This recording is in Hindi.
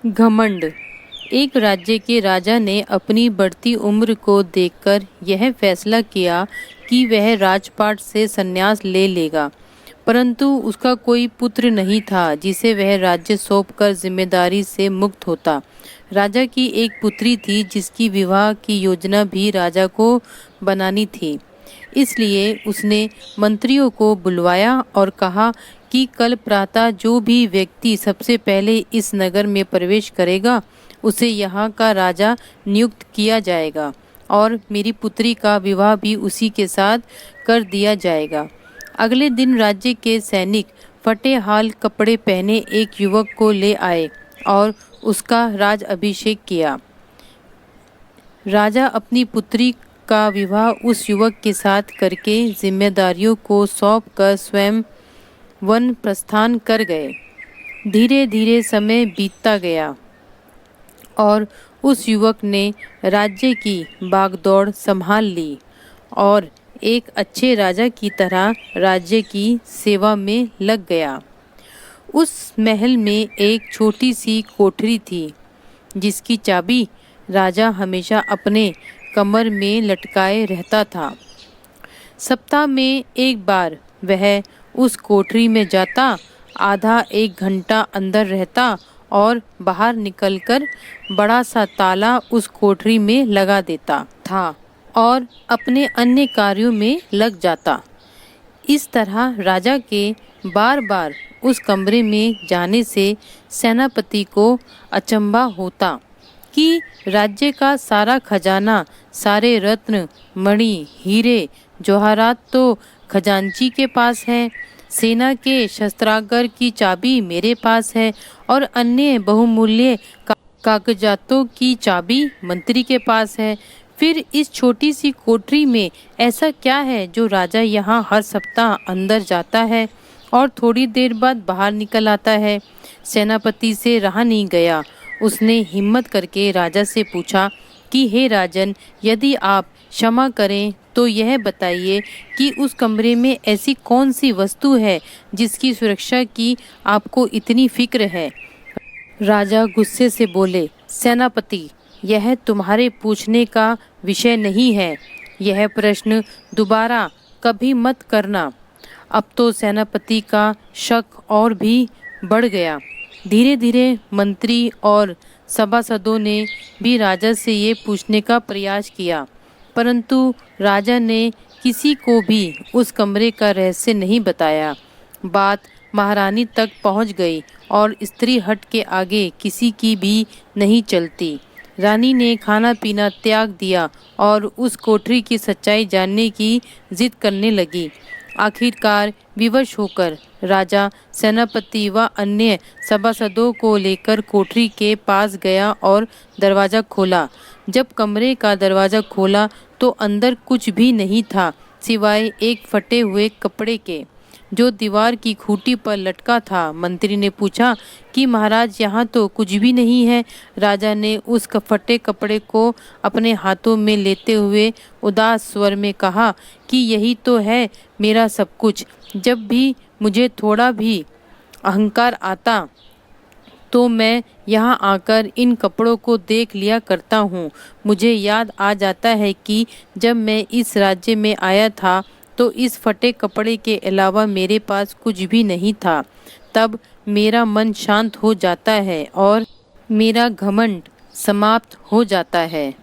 घमंड। एक राज्य के राजा ने अपनी बढ़ती उम्र को देखकर यह फैसला किया कि वह राजपाट से संन्यास ले लेगा, परंतु उसका कोई पुत्र नहीं था जिसे वह राज्य सौंपकर जिम्मेदारी से मुक्त होता। राजा की एक पुत्री थी जिसकी विवाह की योजना भी राजा को बनानी थी। इसलिए उसने मंत्रियों को बुलवाया और कहा कि कल प्रातः जो भी व्यक्ति सबसे पहले इस नगर में प्रवेश करेगा उसे यहाँ का राजा नियुक्त किया जाएगा और मेरी पुत्री का विवाह भी उसी के साथ कर दिया जाएगा। अगले दिन राज्य के सैनिक फटे हाल कपड़े पहने एक युवक को ले आए और उसका राज अभिषेक किया। राजा अपनी पुत्री का विवाह उस युवक के साथ करके जिम्मेदारियों को सौंपकर स्वयं वन प्रस्थान कर गए। धीरे धीरे समय बीतता गया और उस युवक ने राज्य की बागडोर संभाल ली और एक अच्छे राजा की तरह राज्य की सेवा में लग गया। उस महल में एक छोटी सी कोठरी थी जिसकी चाबी राजा हमेशा अपने कमर में लटकाए रहता था। सप्ताह में एक बार वह उस कोठरी में जाता, आधा एक घंटा अंदर रहता और बाहर निकलकर बड़ा सा ताला उस कोठरी में लगा देता था और अपने अन्य कार्यों में लग जाता। इस तरह राजा के बार बार उस कमरे में जाने से सेनापति को अचंभा होता कि राज्य का सारा खजाना, सारे रत्न, मणि, हीरे, जवाहरात तो खजांची के पास है, सेना के शस्त्रागार की चाबी मेरे पास है और अन्य बहुमूल्य कागजातों की चाबी मंत्री के पास है। फिर इस छोटी सी कोठरी में ऐसा क्या है जो राजा यहाँ हर सप्ताह अंदर जाता है और थोड़ी देर बाद बाहर निकल आता है? सेनापति से रहा नहीं गया। उसने हिम्मत करके राजा से पूछा कि हे राजन, यदि आप क्षमा करें तो यह बताइए कि उस कमरे में ऐसी कौन सी वस्तु है जिसकी सुरक्षा की आपको इतनी फिक्र है? राजा गुस्से से बोले, सेनापति, यह तुम्हारे पूछने का विषय नहीं है। यह प्रश्न दोबारा कभी मत करना। अब तो सेनापति का शक और भी बढ़ गया। धीरे धीरे मंत्री और सभासदों ने भी राजा से ये पूछने का प्रयास किया, परंतु राजा ने किसी को भी उस कमरे का रहस्य नहीं बताया। बात महारानी तक पहुंच गई और स्त्री हट के आगे किसी की भी नहीं चलती। रानी ने खाना पीना त्याग दिया और उस कोठरी की सच्चाई जानने की जिद करने लगी। आखिरकार विवश होकर राजा सेनापति व अन्य सभासदों को लेकर कोठरी के पास गया और दरवाज़ा खोला। जब कमरे का दरवाज़ा खोला तो अंदर कुछ भी नहीं था सिवाय एक फटे हुए कपड़े के जो दीवार की खूंटी पर लटका था। मंत्री ने पूछा कि महाराज, यहाँ तो कुछ भी नहीं है। राजा ने उस फटे कपड़े को अपने हाथों में लेते हुए उदास स्वर में कहा कि यही तो है मेरा सब कुछ। जब भी मुझे थोड़ा भी अहंकार आता तो मैं यहाँ आकर इन कपड़ों को देख लिया करता हूँ। मुझे याद आ जाता है कि जब मैं इस राज्य में आया था तो इस फटे कपड़े के अलावा मेरे पास कुछ भी नहीं था। तब मेरा मन शांत हो जाता है और मेरा घमंड समाप्त हो जाता है।